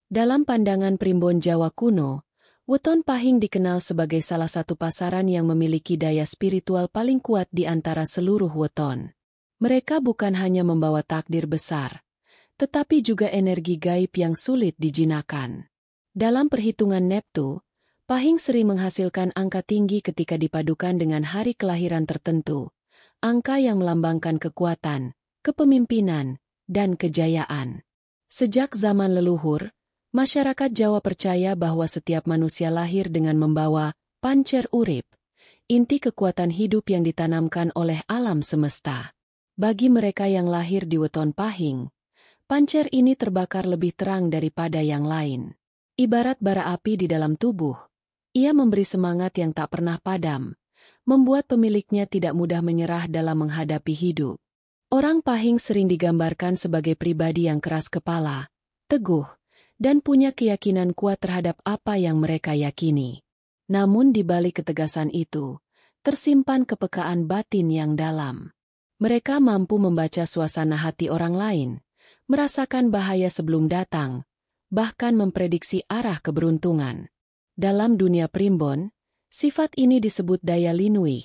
Dalam pandangan primbon Jawa kuno, weton pahing dikenal sebagai salah satu pasaran yang memiliki daya spiritual paling kuat di antara seluruh weton. Mereka bukan hanya membawa takdir besar, tetapi juga energi gaib yang sulit dijinakan. Dalam perhitungan Neptu, pahing sering menghasilkan angka tinggi ketika dipadukan dengan hari kelahiran tertentu, angka yang melambangkan kekuatan, kepemimpinan, dan kejayaan. Sejak zaman leluhur, masyarakat Jawa percaya bahwa setiap manusia lahir dengan membawa pancer urip, inti kekuatan hidup yang ditanamkan oleh alam semesta. Bagi mereka yang lahir di weton pahing, pancer ini terbakar lebih terang daripada yang lain. Ibarat bara api di dalam tubuh, ia memberi semangat yang tak pernah padam, membuat pemiliknya tidak mudah menyerah dalam menghadapi hidup. Orang pahing sering digambarkan sebagai pribadi yang keras kepala, teguh, dan punya keyakinan kuat terhadap apa yang mereka yakini. Namun di balik ketegasan itu, tersimpan kepekaan batin yang dalam. Mereka mampu membaca suasana hati orang lain, merasakan bahaya sebelum datang, bahkan memprediksi arah keberuntungan. Dalam dunia primbon, sifat ini disebut daya linuih,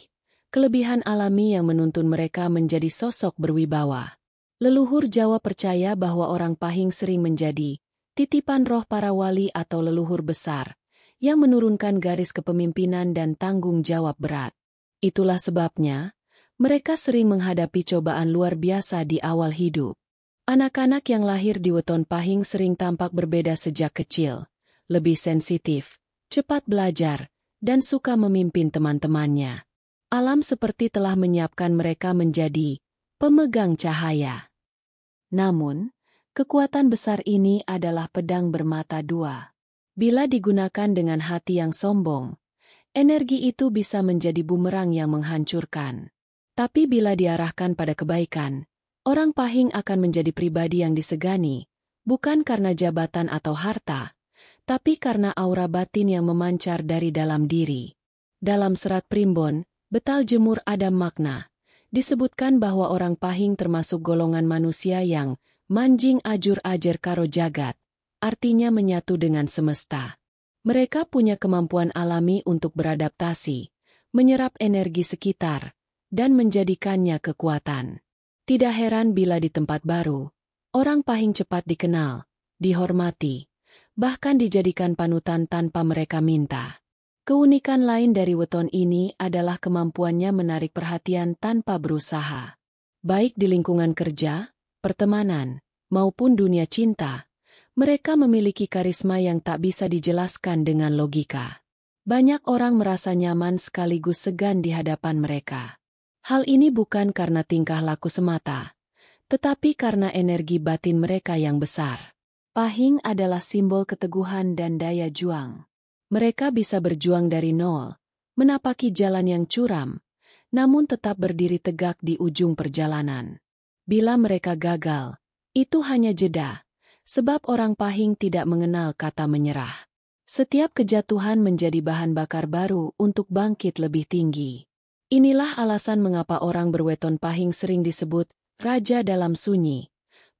kelebihan alami yang menuntun mereka menjadi sosok berwibawa. Leluhur Jawa percaya bahwa orang pahing sering menjadi titipan roh para wali atau leluhur besar, yang menurunkan garis kepemimpinan dan tanggung jawab berat. Itulah sebabnya, mereka sering menghadapi cobaan luar biasa di awal hidup. Anak-anak yang lahir di weton pahing sering tampak berbeda sejak kecil, lebih sensitif, cepat belajar, dan suka memimpin teman-temannya. Alam seperti telah menyiapkan mereka menjadi pemegang cahaya. Namun, kekuatan besar ini adalah pedang bermata dua. Bila digunakan dengan hati yang sombong, energi itu bisa menjadi bumerang yang menghancurkan. Tapi bila diarahkan pada kebaikan, orang pahing akan menjadi pribadi yang disegani, bukan karena jabatan atau harta, tapi karena aura batin yang memancar dari dalam diri. Dalam serat primbon, Betal Jemur Adam Makna, disebutkan bahwa orang pahing termasuk golongan manusia yang manjing ajur ajer karo jagat, artinya menyatu dengan semesta. Mereka punya kemampuan alami untuk beradaptasi, menyerap energi sekitar, dan menjadikannya kekuatan. Tidak heran bila di tempat baru, orang pahing cepat dikenal, dihormati, bahkan dijadikan panutan tanpa mereka minta. Keunikan lain dari weton ini adalah kemampuannya menarik perhatian tanpa berusaha. Baik di lingkungan kerja, pertemanan, maupun dunia cinta, mereka memiliki karisma yang tak bisa dijelaskan dengan logika. Banyak orang merasa nyaman sekaligus segan di hadapan mereka. Hal ini bukan karena tingkah laku semata, tetapi karena energi batin mereka yang besar. Pahing adalah simbol keteguhan dan daya juang. Mereka bisa berjuang dari nol, menapaki jalan yang curam, namun tetap berdiri tegak di ujung perjalanan. Bila mereka gagal, itu hanya jeda, sebab orang pahing tidak mengenal kata menyerah. Setiap kejatuhan menjadi bahan bakar baru untuk bangkit lebih tinggi. Inilah alasan mengapa orang berweton pahing sering disebut raja dalam sunyi,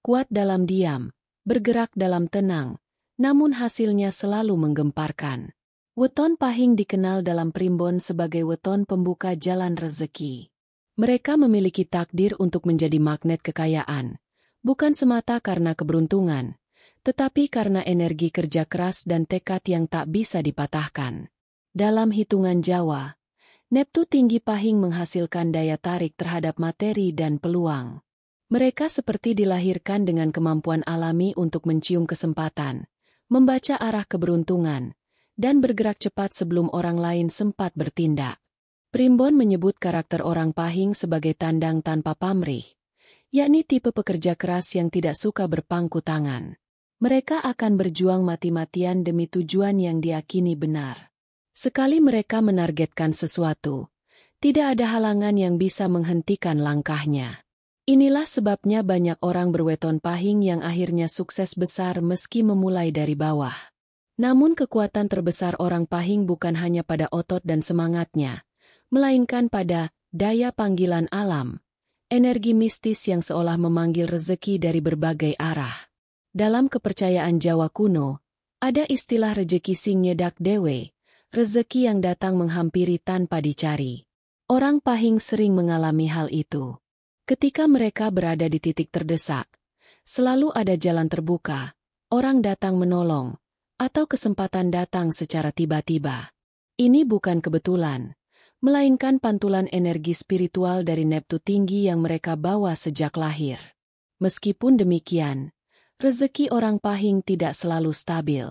kuat dalam diam, bergerak dalam tenang, namun hasilnya selalu menggemparkan. Weton pahing dikenal dalam primbon sebagai weton pembuka jalan rezeki. Mereka memiliki takdir untuk menjadi magnet kekayaan, bukan semata karena keberuntungan, tetapi karena energi kerja keras dan tekad yang tak bisa dipatahkan. Dalam hitungan Jawa, Neptu tinggi pahing menghasilkan daya tarik terhadap materi dan peluang. Mereka seperti dilahirkan dengan kemampuan alami untuk mencium kesempatan, membaca arah keberuntungan, dan bergerak cepat sebelum orang lain sempat bertindak. Primbon menyebut karakter orang pahing sebagai tandang tanpa pamrih, yakni tipe pekerja keras yang tidak suka berpangku tangan. Mereka akan berjuang mati-matian demi tujuan yang diyakini benar. Sekali mereka menargetkan sesuatu, tidak ada halangan yang bisa menghentikan langkahnya. Inilah sebabnya banyak orang berweton pahing yang akhirnya sukses besar meski memulai dari bawah. Namun kekuatan terbesar orang pahing bukan hanya pada otot dan semangatnya, melainkan pada daya panggilan alam, energi mistis yang seolah memanggil rezeki dari berbagai arah. Dalam kepercayaan Jawa kuno, Ada istilah rejeki sing nyedak dewe, rezeki yang datang menghampiri tanpa dicari. Orang Pahing sering mengalami hal itu. Ketika mereka berada di titik terdesak, selalu ada jalan terbuka, orang datang menolong, atau kesempatan datang secara tiba-tiba. Ini bukan kebetulan, melainkan pantulan energi spiritual dari Neptu tinggi yang mereka bawa sejak lahir. Meskipun demikian, rezeki orang Pahing tidak selalu stabil.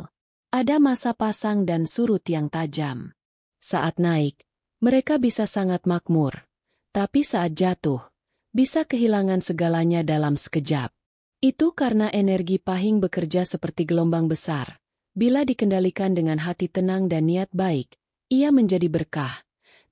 Ada masa pasang dan surut yang tajam. Saat naik, mereka bisa sangat makmur, tapi saat jatuh, bisa kehilangan segalanya dalam sekejap. Itu karena energi Pahing bekerja seperti gelombang besar. Bila dikendalikan dengan hati tenang dan niat baik, ia menjadi berkah.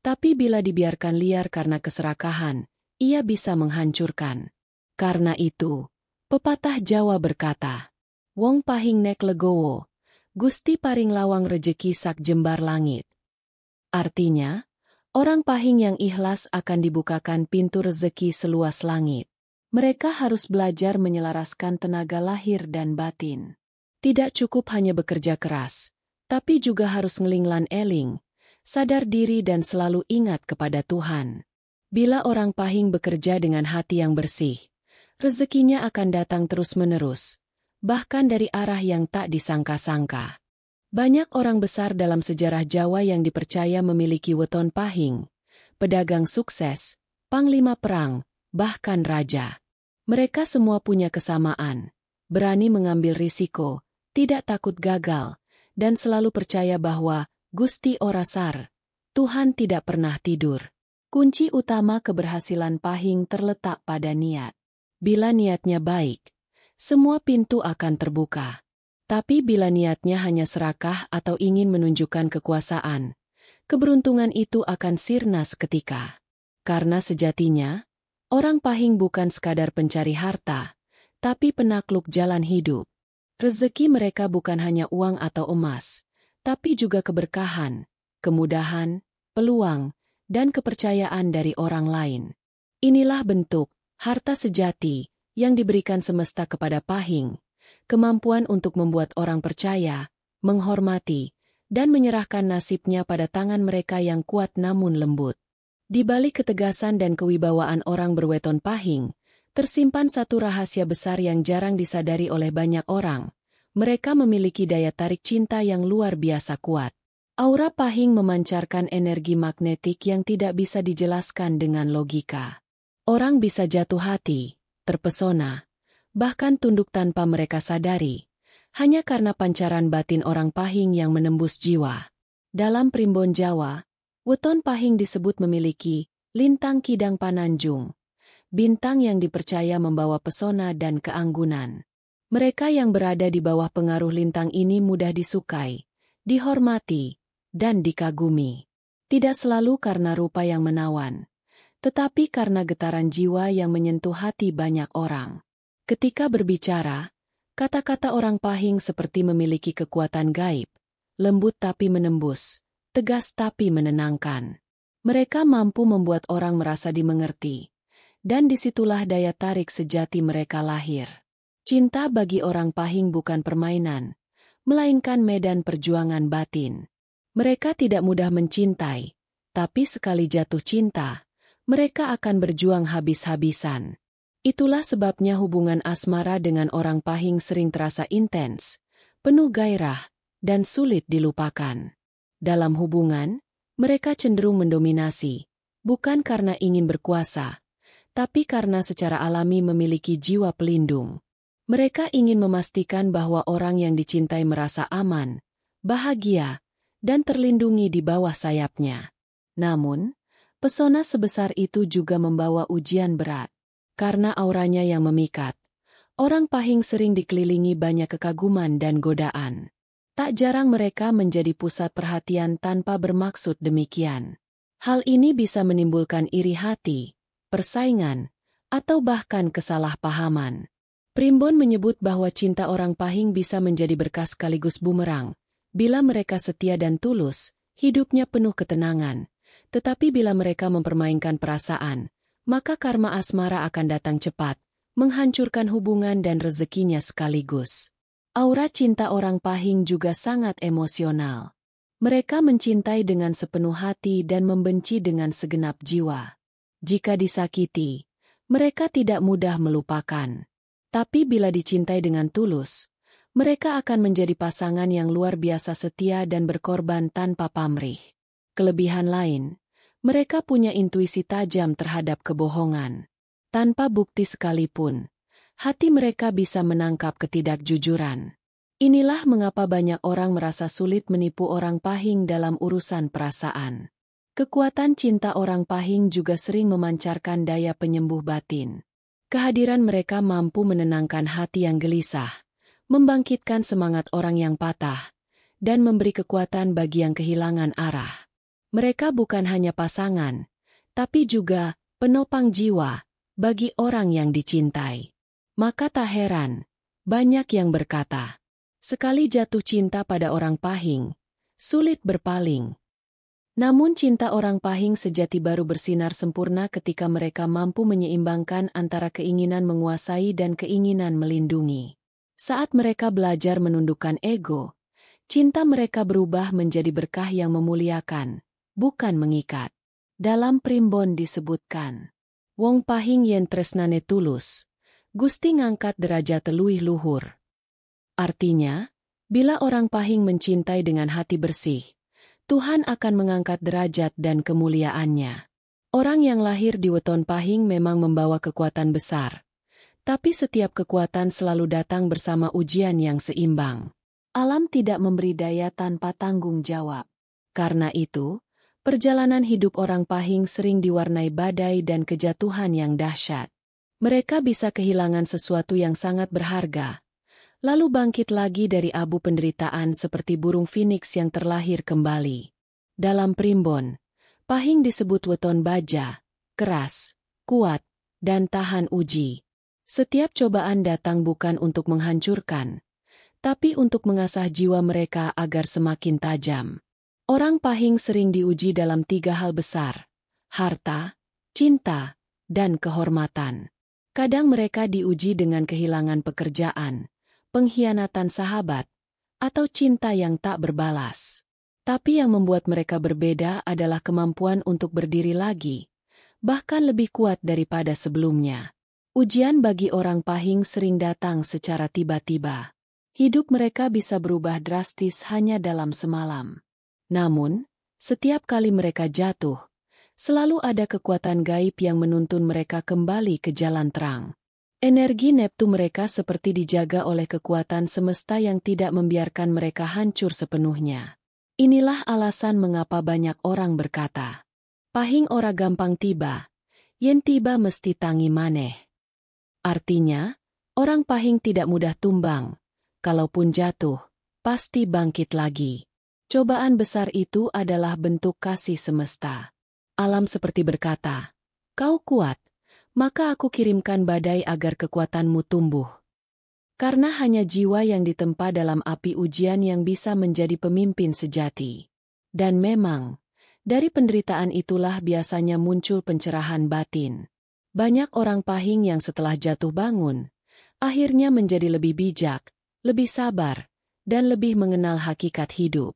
Tapi bila dibiarkan liar karena keserakahan, ia bisa menghancurkan. Karena itu, pepatah Jawa berkata, Wong Pahing nek legowo, Gusti paring lawang rejeki sak jembar langit. Artinya, orang Pahing yang ikhlas akan dibukakan pintu rezeki seluas langit. Mereka harus belajar menyelaraskan tenaga lahir dan batin. Tidak cukup hanya bekerja keras, tapi juga harus ngelinglan eling, sadar diri dan selalu ingat kepada Tuhan. Bila orang Pahing bekerja dengan hati yang bersih, rezekinya akan datang terus-menerus, bahkan dari arah yang tak disangka-sangka. Banyak orang besar dalam sejarah Jawa yang dipercaya memiliki weton Pahing, pedagang sukses, panglima perang, bahkan raja. Mereka semua punya kesamaan, berani mengambil risiko, tidak takut gagal, dan selalu percaya bahwa Gusti Orasar, Tuhan tidak pernah tidur. Kunci utama keberhasilan Pahing terletak pada niat. Bila niatnya baik, semua pintu akan terbuka. Tapi bila niatnya hanya serakah atau ingin menunjukkan kekuasaan, keberuntungan itu akan sirna seketika. Karena sejatinya, orang Pahing bukan sekadar pencari harta, tapi penakluk jalan hidup. Rezeki mereka bukan hanya uang atau emas, tapi juga keberkahan, kemudahan, peluang, dan kepercayaan dari orang lain. Inilah bentuk harta sejati yang diberikan semesta kepada Pahing, kemampuan untuk membuat orang percaya, menghormati, dan menyerahkan nasibnya pada tangan mereka yang kuat namun lembut. Di balik ketegasan dan kewibawaan orang berweton Pahing, tersimpan satu rahasia besar yang jarang disadari oleh banyak orang. Mereka memiliki daya tarik cinta yang luar biasa kuat. Aura Pahing memancarkan energi magnetik yang tidak bisa dijelaskan dengan logika. Orang bisa jatuh hati, terpesona, bahkan tunduk tanpa mereka sadari, hanya karena pancaran batin orang Pahing yang menembus jiwa. Dalam primbon Jawa, weton Pahing disebut memiliki lintang kidang pananjung, bintang yang dipercaya membawa pesona dan keanggunan. Mereka yang berada di bawah pengaruh lintang ini mudah disukai, dihormati, dan dikagumi. Tidak selalu karena rupa yang menawan, tetapi karena getaran jiwa yang menyentuh hati banyak orang. Ketika berbicara, kata-kata orang Pahing seperti memiliki kekuatan gaib, lembut tapi menembus, tegas tapi menenangkan. Mereka mampu membuat orang merasa dimengerti, dan disitulah daya tarik sejati mereka lahir. Cinta bagi orang Pahing bukan permainan, melainkan medan perjuangan batin. Mereka tidak mudah mencintai, tapi sekali jatuh cinta, mereka akan berjuang habis-habisan. Itulah sebabnya hubungan asmara dengan orang Pahing sering terasa intens, penuh gairah, dan sulit dilupakan. Dalam hubungan, mereka cenderung mendominasi, bukan karena ingin berkuasa, tapi karena secara alami memiliki jiwa pelindung. Mereka ingin memastikan bahwa orang yang dicintai merasa aman, bahagia, dan terlindungi di bawah sayapnya. Namun, pesona sebesar itu juga membawa ujian berat. Karena auranya yang memikat, orang Pahing sering dikelilingi banyak kekaguman dan godaan. Tak jarang mereka menjadi pusat perhatian tanpa bermaksud demikian. Hal ini bisa menimbulkan iri hati, persaingan, atau bahkan kesalahpahaman. Primbon menyebut bahwa cinta orang Pahing bisa menjadi berkah sekaligus bumerang. Bila mereka setia dan tulus, hidupnya penuh ketenangan. Tetapi bila mereka mempermainkan perasaan, maka karma asmara akan datang cepat, menghancurkan hubungan dan rezekinya sekaligus. Aura cinta orang Pahing juga sangat emosional. Mereka mencintai dengan sepenuh hati dan membenci dengan segenap jiwa. Jika disakiti, mereka tidak mudah melupakan. Tapi bila dicintai dengan tulus, mereka akan menjadi pasangan yang luar biasa setia dan berkorban tanpa pamrih. Kelebihan lain, mereka punya intuisi tajam terhadap kebohongan. Tanpa bukti sekalipun, hati mereka bisa menangkap ketidakjujuran. Inilah mengapa banyak orang merasa sulit menipu orang Pahing dalam urusan perasaan. Kekuatan cinta orang Pahing juga sering memancarkan daya penyembuh batin. Kehadiran mereka mampu menenangkan hati yang gelisah, membangkitkan semangat orang yang patah, dan memberi kekuatan bagi yang kehilangan arah. Mereka bukan hanya pasangan, tapi juga penopang jiwa bagi orang yang dicintai. Maka tak heran, banyak yang berkata, sekali jatuh cinta pada orang Pahing, sulit berpaling. Namun cinta orang Pahing sejati baru bersinar sempurna ketika mereka mampu menyeimbangkan antara keinginan menguasai dan keinginan melindungi. Saat mereka belajar menundukkan ego, cinta mereka berubah menjadi berkah yang memuliakan, bukan mengikat. Dalam Primbon disebutkan, Wong Pahing yen tresnane tulus, Gusti ngangkat derajat luwih luhur. Artinya, bila orang Pahing mencintai dengan hati bersih, Tuhan akan mengangkat derajat dan kemuliaannya. Orang yang lahir di weton Pahing memang membawa kekuatan besar, tapi setiap kekuatan selalu datang bersama ujian yang seimbang. Alam tidak memberi daya tanpa tanggung jawab. Karena itu, perjalanan hidup orang Pahing sering diwarnai badai dan kejatuhan yang dahsyat. Mereka bisa kehilangan sesuatu yang sangat berharga, lalu bangkit lagi dari abu penderitaan seperti burung phoenix yang terlahir kembali. Dalam Primbon, Pahing disebut weton baja, keras, kuat, dan tahan uji. Setiap cobaan datang bukan untuk menghancurkan, tapi untuk mengasah jiwa mereka agar semakin tajam. Orang Pahing sering diuji dalam 3 hal besar: harta, cinta, dan kehormatan. Kadang mereka diuji dengan kehilangan pekerjaan, pengkhianatan sahabat, atau cinta yang tak berbalas. Tapi yang membuat mereka berbeda adalah kemampuan untuk berdiri lagi, bahkan lebih kuat daripada sebelumnya. Ujian bagi orang Pahing sering datang secara tiba-tiba. Hidup mereka bisa berubah drastis hanya dalam semalam. Namun, setiap kali mereka jatuh, selalu ada kekuatan gaib yang menuntun mereka kembali ke jalan terang. Energi Neptu mereka seperti dijaga oleh kekuatan semesta yang tidak membiarkan mereka hancur sepenuhnya. Inilah alasan mengapa banyak orang berkata, Pahing ora gampang tiba, yen tiba mesti tangi maneh. Artinya, orang Pahing tidak mudah tumbang, kalaupun jatuh, pasti bangkit lagi. Cobaan besar itu adalah bentuk kasih semesta. Alam seperti berkata, kau kuat, maka aku kirimkan badai agar kekuatanmu tumbuh. Karena hanya jiwa yang ditempa dalam api ujian yang bisa menjadi pemimpin sejati. Dan memang, dari penderitaan itulah biasanya muncul pencerahan batin. Banyak orang Pahing yang setelah jatuh bangun, akhirnya menjadi lebih bijak, lebih sabar, dan lebih mengenal hakikat hidup.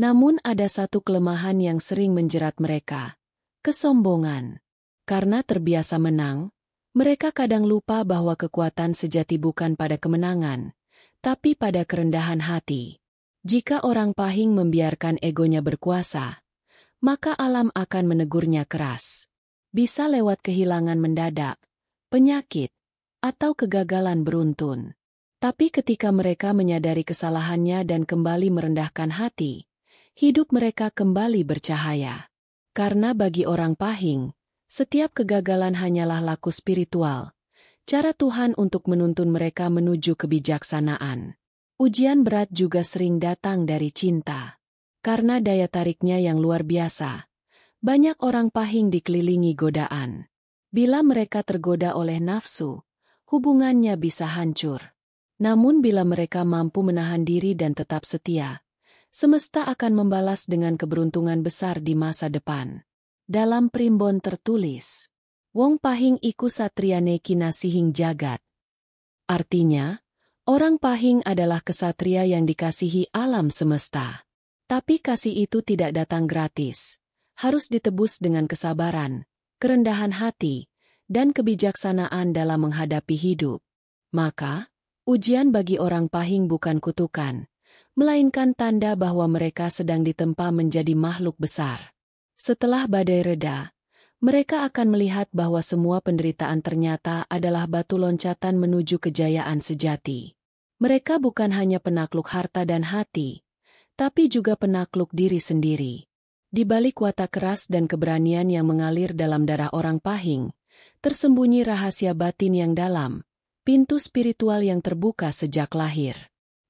Namun ada satu kelemahan yang sering menjerat mereka: kesombongan. Karena terbiasa menang, mereka kadang lupa bahwa kekuatan sejati bukan pada kemenangan, tapi pada kerendahan hati. Jika orang Pahing membiarkan egonya berkuasa, maka alam akan menegurnya keras. Bisa lewat kehilangan mendadak, penyakit, atau kegagalan beruntun. Tapi ketika mereka menyadari kesalahannya dan kembali merendahkan hati, hidup mereka kembali bercahaya. Karena bagi orang Pahing, setiap kegagalan hanyalah laku spiritual, cara Tuhan untuk menuntun mereka menuju kebijaksanaan. Ujian berat juga sering datang dari cinta. Karena daya tariknya yang luar biasa, banyak orang Pahing dikelilingi godaan. Bila mereka tergoda oleh nafsu, hubungannya bisa hancur. Namun bila mereka mampu menahan diri dan tetap setia, semesta akan membalas dengan keberuntungan besar di masa depan. Dalam Primbon tertulis, Wong Pahing iku satriane kinasihing jagat. Artinya, Orang Pahing adalah kesatria yang dikasihi alam semesta. Tapi kasih itu tidak datang gratis. Harus ditebus dengan kesabaran, kerendahan hati, dan kebijaksanaan dalam menghadapi hidup. Maka, ujian bagi orang Pahing bukan kutukan, melainkan tanda bahwa mereka sedang ditempa menjadi makhluk besar. Setelah badai reda, mereka akan melihat bahwa semua penderitaan ternyata adalah batu loncatan menuju kejayaan sejati. Mereka bukan hanya penakluk harta dan hati, tapi juga penakluk diri sendiri. Di balik watak keras dan keberanian yang mengalir dalam darah orang Pahing, tersembunyi rahasia batin yang dalam, pintu spiritual yang terbuka sejak lahir.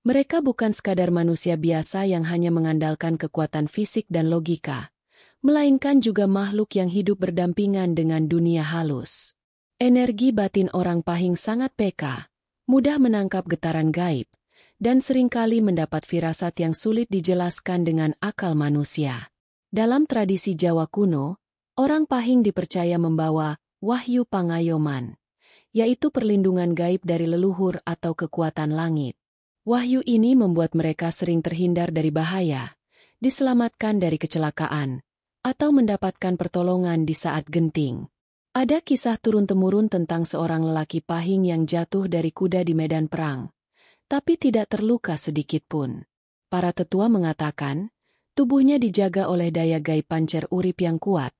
Mereka bukan sekadar manusia biasa yang hanya mengandalkan kekuatan fisik dan logika, melainkan juga makhluk yang hidup berdampingan dengan dunia halus. Energi batin orang Pahing sangat peka, mudah menangkap getaran gaib, dan seringkali mendapat firasat yang sulit dijelaskan dengan akal manusia. Dalam tradisi Jawa kuno, orang Pahing dipercaya membawa wahyu pangayoman, yaitu perlindungan gaib dari leluhur atau kekuatan langit. Wahyu ini membuat mereka sering terhindar dari bahaya, diselamatkan dari kecelakaan, atau mendapatkan pertolongan di saat genting. Ada kisah turun-temurun tentang seorang lelaki Pahing yang jatuh dari kuda di medan perang, tapi tidak terluka sedikit pun. Para tetua mengatakan, tubuhnya dijaga oleh daya gaib pancer urip yang kuat,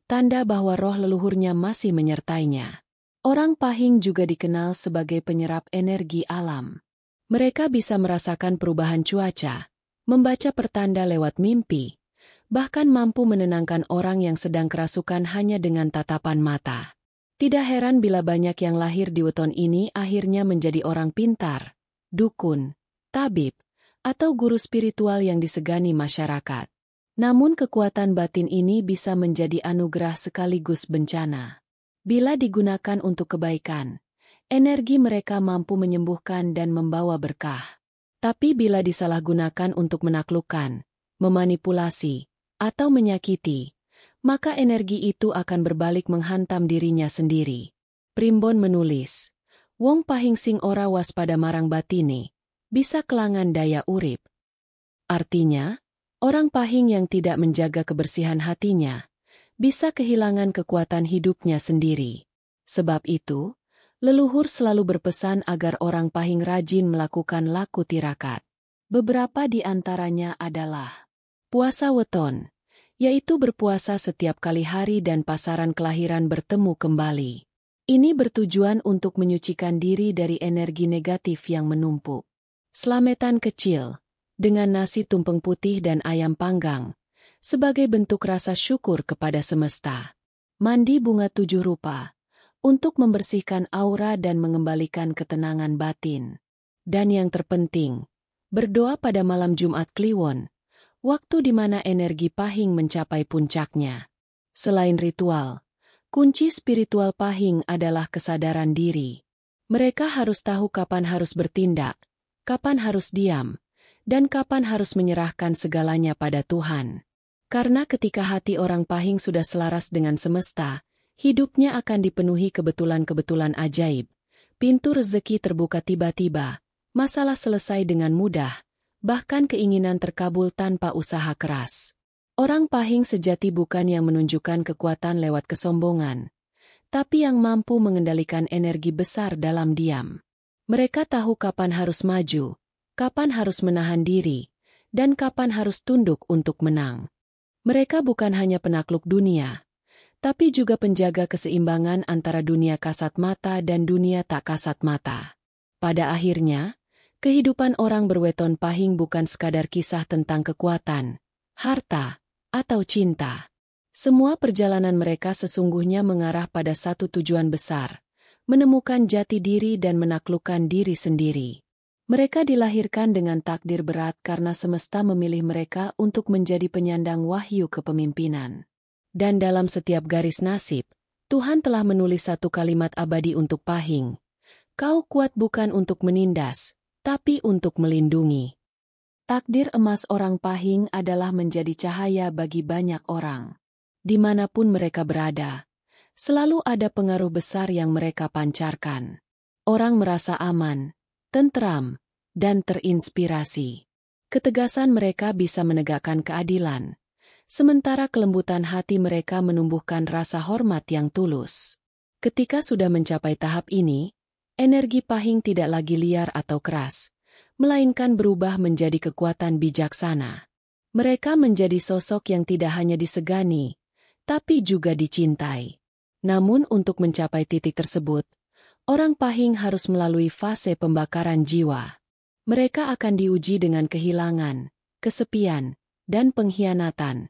tanda bahwa roh leluhurnya masih menyertainya. Orang Pahing juga dikenal sebagai penyerap energi alam. Mereka bisa merasakan perubahan cuaca, membaca pertanda lewat mimpi, bahkan mampu menenangkan orang yang sedang kerasukan hanya dengan tatapan mata. Tidak heran bila banyak yang lahir di weton ini akhirnya menjadi orang pintar, dukun, tabib, atau guru spiritual yang disegani masyarakat. Namun kekuatan batin ini bisa menjadi anugerah sekaligus bencana. Bila digunakan untuk kebaikan, energi mereka mampu menyembuhkan dan membawa berkah. Tapi bila disalahgunakan untuk menaklukkan, memanipulasi, atau menyakiti, maka energi itu akan berbalik menghantam dirinya sendiri. Primbon menulis, wong Pahing sing ora waspada marang batine, bisa kelangan daya urip. Artinya, orang Pahing yang tidak menjaga kebersihan hatinya, bisa kehilangan kekuatan hidupnya sendiri. Sebab itu, leluhur selalu berpesan agar orang Pahing rajin melakukan laku tirakat. Beberapa di antaranya adalah puasa weton, yaitu berpuasa setiap kali hari dan pasaran kelahiran bertemu kembali. Ini bertujuan untuk menyucikan diri dari energi negatif yang menumpuk. Slametan kecil, dengan nasi tumpeng putih dan ayam panggang, sebagai bentuk rasa syukur kepada semesta. Mandi bunga 7 rupa, untuk membersihkan aura dan mengembalikan ketenangan batin. Dan yang terpenting, berdoa pada malam Jumat Kliwon, waktu di mana energi Pahing mencapai puncaknya. Selain ritual, kunci spiritual Pahing adalah kesadaran diri. Mereka harus tahu kapan harus bertindak, kapan harus diam, dan kapan harus menyerahkan segalanya pada Tuhan. Karena ketika hati orang Pahing sudah selaras dengan semesta, hidupnya akan dipenuhi kebetulan-kebetulan ajaib. Pintu rezeki terbuka tiba-tiba, masalah selesai dengan mudah, bahkan keinginan terkabul tanpa usaha keras. Orang Pahing sejati bukan yang menunjukkan kekuatan lewat kesombongan, tapi yang mampu mengendalikan energi besar dalam diam. Mereka tahu kapan harus maju, kapan harus menahan diri, dan kapan harus tunduk untuk menang. Mereka bukan hanya penakluk dunia, tapi juga penjaga keseimbangan antara dunia kasat mata dan dunia tak kasat mata. Pada akhirnya, kehidupan orang berweton Pahing bukan sekadar kisah tentang kekuatan, harta, atau cinta. Semua perjalanan mereka sesungguhnya mengarah pada satu tujuan besar, menemukan jati diri dan menaklukkan diri sendiri. Mereka dilahirkan dengan takdir berat karena semesta memilih mereka untuk menjadi penyandang wahyu kepemimpinan. Dan dalam setiap garis nasib, Tuhan telah menulis satu kalimat abadi untuk Pahing. Kau kuat bukan untuk menindas, tapi untuk melindungi. Takdir emas orang Pahing adalah menjadi cahaya bagi banyak orang. Dimanapun mereka berada, selalu ada pengaruh besar yang mereka pancarkan. Orang merasa aman, tentram, dan terinspirasi. Ketegasan mereka bisa menegakkan keadilan, sementara kelembutan hati mereka menumbuhkan rasa hormat yang tulus. Ketika sudah mencapai tahap ini, energi Pahing tidak lagi liar atau keras, melainkan berubah menjadi kekuatan bijaksana. Mereka menjadi sosok yang tidak hanya disegani, tapi juga dicintai. Namun untuk mencapai titik tersebut, orang Pahing harus melalui fase pembakaran jiwa. Mereka akan diuji dengan kehilangan, kesepian, dan pengkhianatan,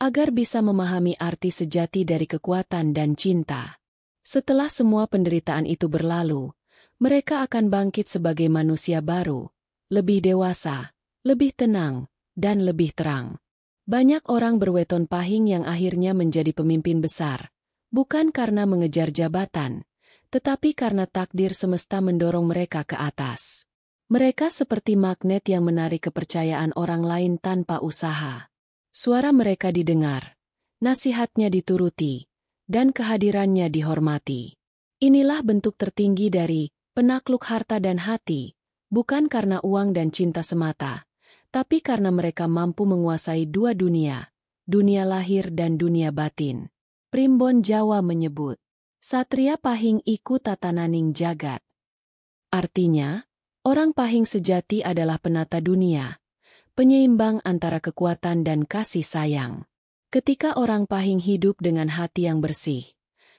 agar bisa memahami arti sejati dari kekuatan dan cinta. Setelah semua penderitaan itu berlalu, mereka akan bangkit sebagai manusia baru, lebih dewasa, lebih tenang, dan lebih terang. Banyak orang berweton Pahing yang akhirnya menjadi pemimpin besar, bukan karena mengejar jabatan, tetapi karena takdir semesta mendorong mereka ke atas. Mereka seperti magnet yang menarik kepercayaan orang lain tanpa usaha. Suara mereka didengar, nasihatnya dituruti, dan kehadirannya dihormati. Inilah bentuk tertinggi dari penakluk harta dan hati, bukan karena uang dan cinta semata, tapi karena mereka mampu menguasai dua dunia, dunia lahir dan dunia batin. Primbon Jawa menyebut, Satria Pahing iku tatananing jagat. Artinya, orang Pahing sejati adalah penata dunia, penyeimbang antara kekuatan dan kasih sayang. Ketika orang Pahing hidup dengan hati yang bersih,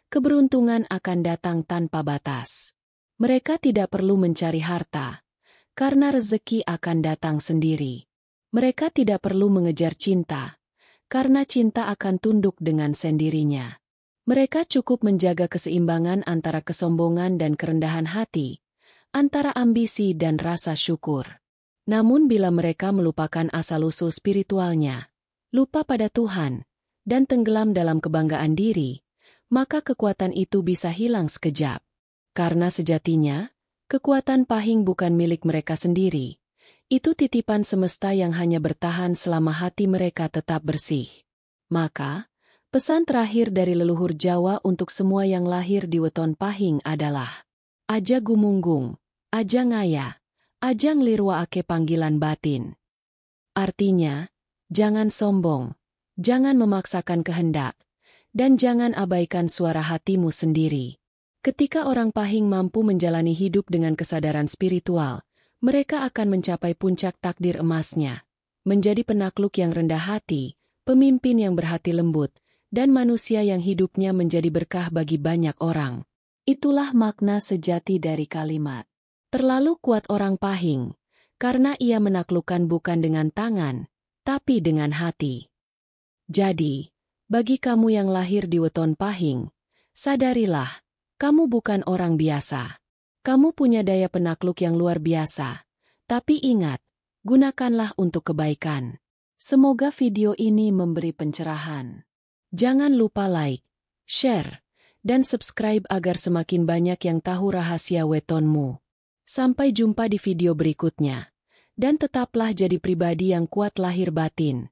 keberuntungan akan datang tanpa batas. Mereka tidak perlu mencari harta, karena rezeki akan datang sendiri. Mereka tidak perlu mengejar cinta, karena cinta akan tunduk dengan sendirinya. Mereka cukup menjaga keseimbangan antara kesombongan dan kerendahan hati, antara ambisi dan rasa syukur. Namun bila mereka melupakan asal-usul spiritualnya, lupa pada Tuhan, dan tenggelam dalam kebanggaan diri, maka kekuatan itu bisa hilang sekejap. Karena sejatinya, kekuatan Pahing bukan milik mereka sendiri. Itu titipan semesta yang hanya bertahan selama hati mereka tetap bersih. Maka, pesan terakhir dari leluhur Jawa untuk semua yang lahir di weton Pahing adalah, aja gumunggung, aja ngaya, aja nglirwaake panggilan batin. Artinya, jangan sombong, jangan memaksakan kehendak, dan jangan abaikan suara hatimu sendiri. Ketika orang Pahing mampu menjalani hidup dengan kesadaran spiritual, mereka akan mencapai puncak takdir emasnya, menjadi penakluk yang rendah hati, pemimpin yang berhati lembut, dan manusia yang hidupnya menjadi berkah bagi banyak orang. Itulah makna sejati dari kalimat. Terlalu kuat orang Pahing, karena ia menaklukkan bukan dengan tangan, tapi dengan hati. Jadi, bagi kamu yang lahir di weton Pahing, sadarilah, kamu bukan orang biasa. Kamu punya daya penakluk yang luar biasa. Tapi ingat, gunakanlah untuk kebaikan. Semoga video ini memberi pencerahan. Jangan lupa like, share, dan subscribe agar semakin banyak yang tahu rahasia wetonmu. Sampai jumpa di video berikutnya. Dan tetaplah jadi pribadi yang kuat lahir batin.